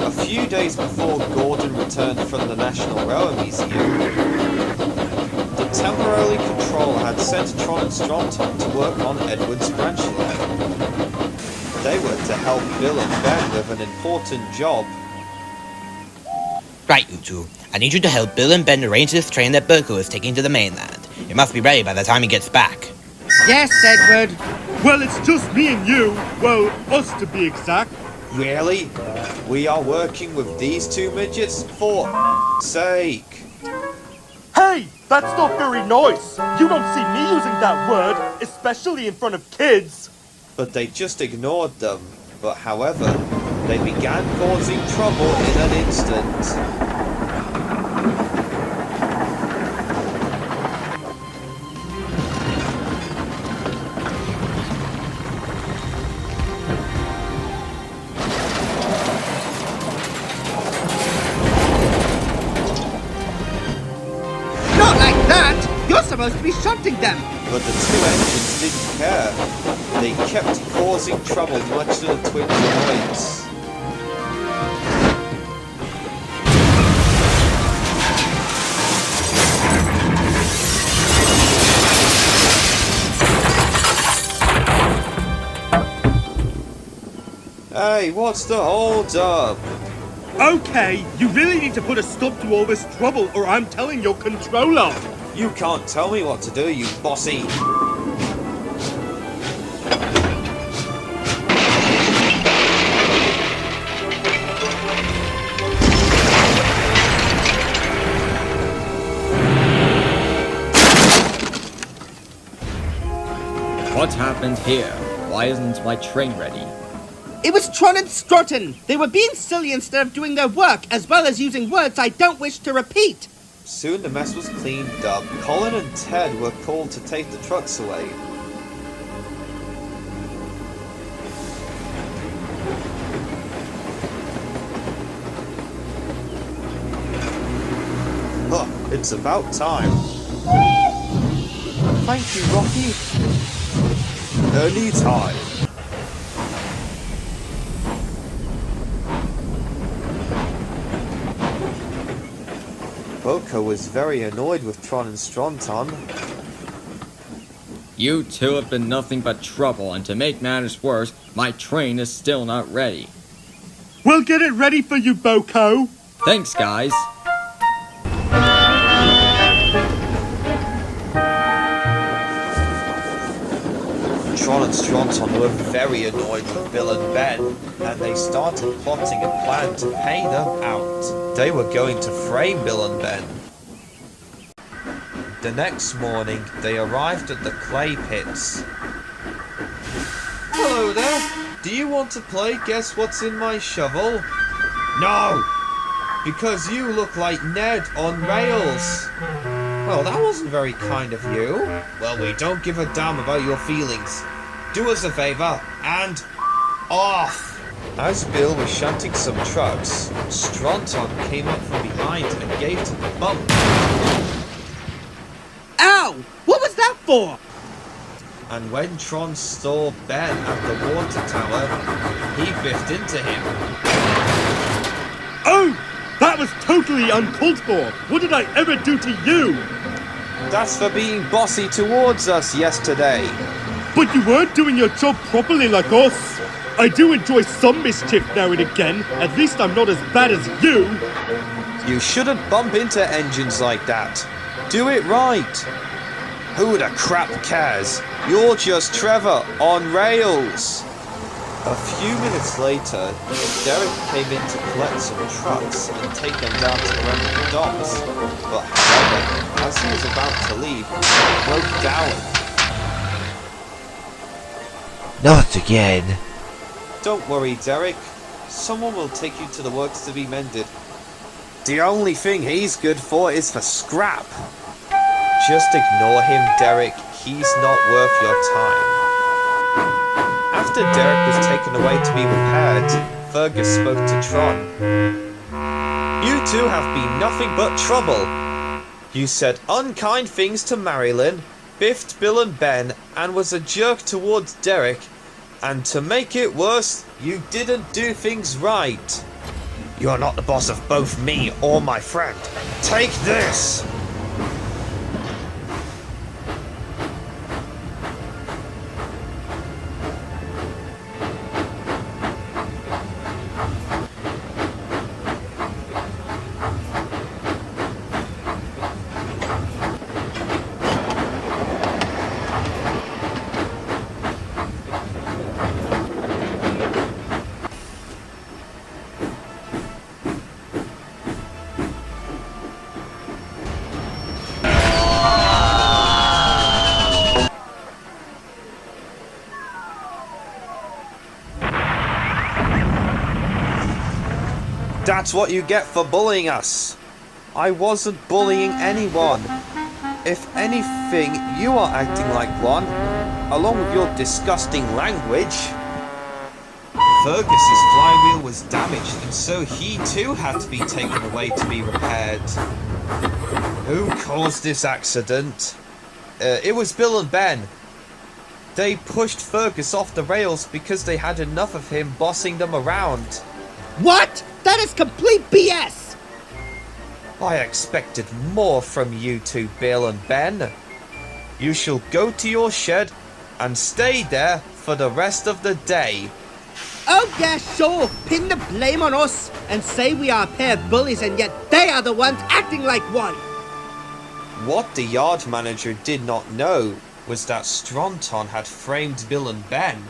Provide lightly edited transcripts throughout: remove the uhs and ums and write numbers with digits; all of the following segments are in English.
A few days before Gordon returned from the National Railway Museum, the temporary control had sent Tron and Stronton to work on Edward's branch line. They were to help Bill and Ben with an important job. Right, you two. I need you to help Bill and Ben arrange this train that BoCo is taking to the mainland. It must be ready by the time he gets back. Yes, Edward. Well, it's just me and you. Well, us to be exact. Really? We are working with these two midgets? For sake. Hey, that's not very nice. You don't see me using that word, especially in front of kids. But they just ignored them. But however, they began causing trouble in an instant. Supposed to be shunting them. But the two engines didn't care. They kept causing trouble much to the twins' annoyance. Hey, what's the hold up? Okay, you really need to put a stop to all this trouble or I'm telling your controller. You can't tell me what to do, you bossy. What happened here? Why isn't my train ready? It was Tron and Stronton. They were being silly instead of doing their work, as well as using words I don't wish to repeat. Soon the mess was cleaned up. Colin and Ted were called to take the trucks away. Huh, it's about time. Thank you, Rocky. Anytime. BoCo was very annoyed with Tron and Stronton. You two have been nothing but trouble, and to make matters worse, my train is still not ready. We'll get it ready for you, BoCo. Thanks, guys. Tron and Stronton were very annoyed with Bill and Ben, and they started plotting a plan to pay them out. They were going to frame Bill and Ben. The next morning, they arrived at the clay pits. Hello there! Do you want to play Guess What's in My Shovel? No! Because you look like Ned on rails. Well, that wasn't very kind of you. Well, we don't give a damn about your feelings. Do us a favour, and off! As Bill was shunting some trucks, Stronton came up from behind and gave to the bump. Ow! What was that for? And when Tron saw Ben at the water tower, he biffed into him. Oh! That was totally uncalled for! What did I ever do to you? That's for being bossy towards us yesterday. But you weren't doing your job properly like us. I do enjoy some mischief now and again. At least I'm not as bad as you. You shouldn't bump into engines like that. Do it right. Who the crap cares? You're just Trevor on rails. A few minutes later, Derek came in to collect some trucks and take them down to the rental docks. But however, as he was about to leave, he broke down. Not again. Don't worry, Derek. Someone will take you to the works to be mended. The only thing he's good for is for scrap. Just ignore him, Derek. He's not worth your time. After Derek was taken away to be repaired, Fergus spoke to Tron. You two have been nothing but trouble. You said unkind things to Marion, biffed Bill and Ben, and was a jerk towards Derek. And to make it worse, you didn't do things right. You're not the boss of both me or my friend. Take this! That's what you get for bullying us. I wasn't bullying anyone. If anything, you are acting like one, along with your disgusting language. Fergus's flywheel was damaged, and so he too had to be taken away to be repaired. Who caused this accident? It was Bill and Ben. They pushed Fergus off the rails because they had enough of him bossing them around. What? That is complete BS! I expected more from you two, Bill and Ben. You shall go to your shed and stay there for the rest of the day. Oh yeah, sure, pin the blame on us and say we are a pair of bullies and yet they are the ones acting like one. What the yard manager did not know was that Stronton had framed Bill and Ben.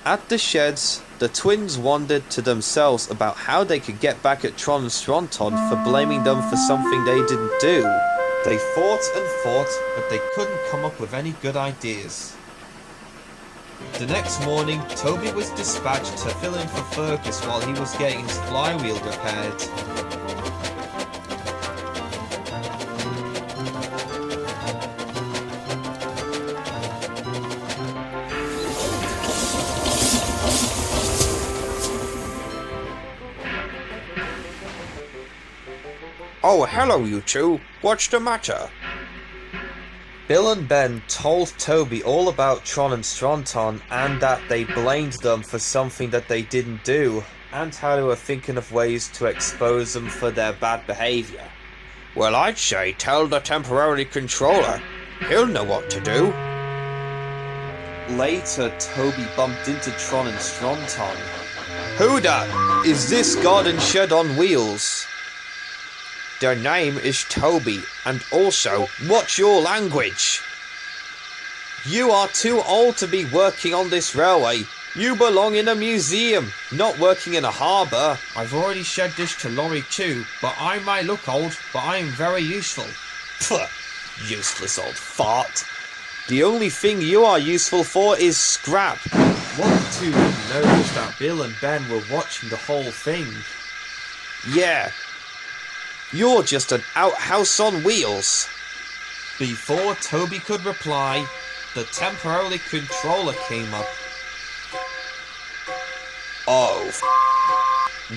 At the sheds, the twins wondered to themselves about how they could get back at Tron and Stronton for blaming them for something they didn't do. They fought and fought, but they couldn't come up with any good ideas. The next morning, Toby was dispatched to fill in for Fergus while he was getting his flywheel repaired. Oh, hello you two. What's the matter? Bill and Ben told Toby all about Tron and Stronton and that they blamed them for something that they didn't do, and how they were thinking of ways to expose them for their bad behaviour. Well, I'd say tell the temporary controller. He'll know what to do. Later, Toby bumped into Tron and Stronton. Who da? Is this garden shed on wheels? Their name is Toby, and also, what's your language? You are too old to be working on this railway. You belong in a museum, not working in a harbour. I've already shed this to Lorry too, but I might look old, but I am very useful. Pfft, useless old fart. The only thing you are useful for is scrap. What the two didn't know was that Bill and Ben were watching the whole thing. Yeah. You're just an outhouse on wheels. Before Toby could reply, the temporary controller came up. Oh,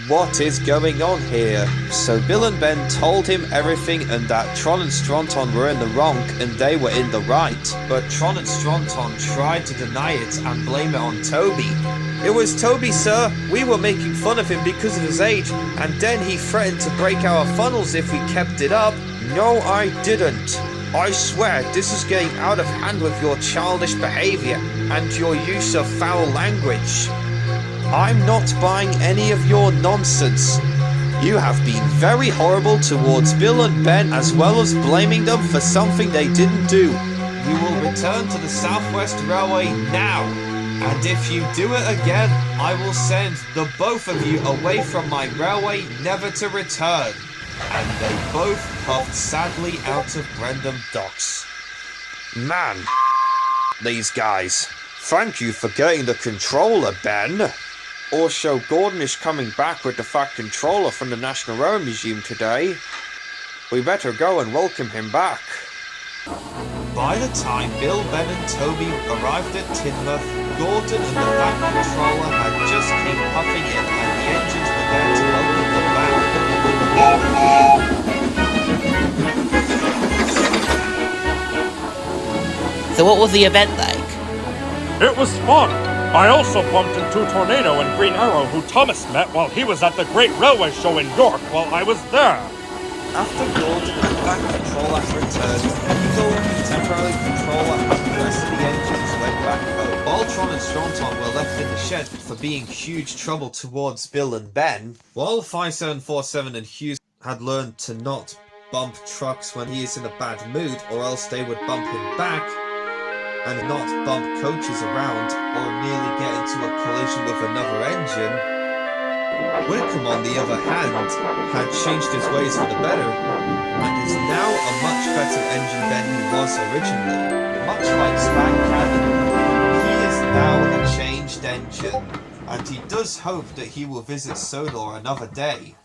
what is going on here? So Bill and Ben told him everything and that Tron and Stronton were in the wrong and they were in the right. But Tron and Stronton tried to deny it and blame it on Toby. It was Toby, sir. We were making fun of him because of his age, and then he threatened to break our funnels if we kept it up. No, I didn't. I swear this is getting out of hand with your childish behavior and your use of foul language. I'm not buying any of your nonsense. You have been very horrible towards Bill and Ben, as well as blaming them for something they didn't do. You will return to the Southwest Railway now, and if you do it again, I will send the both of you away from my railway, never to return. And they both puffed sadly out of Brendam Docks. Man, these guys. Thank you for getting the controller, Ben. Also, Gordon is coming back with the fat controller from the National Rail Museum today. We better go and welcome him back. By the time Bill, Ben and Toby arrived at Tidmouth, Gordon and the fat controller had just came puffing in and the engines were there to welcome them back. So what was the event like? It was fun. I also bumped into Tornado and Green Arrow, who Thomas met while he was at the Great Railway Show in York while I was there. After Gordon and the fat controller returned, Eagle and the temporary controller and the rest of the engines went back home. While Tron and Stronton were left in the shed for being huge trouble towards Bill and Ben, while 5747 and Hughes had learned to not bump trucks when he is in a bad mood, or else they would bump him back, and not bump coaches around or nearly get into a collision with another engine, Wickham, on the other hand, had changed his ways for the better, and is now a much better engine than he was originally. Much like Span Cannon, he is now a changed engine, and he does hope that he will visit Sodor another day.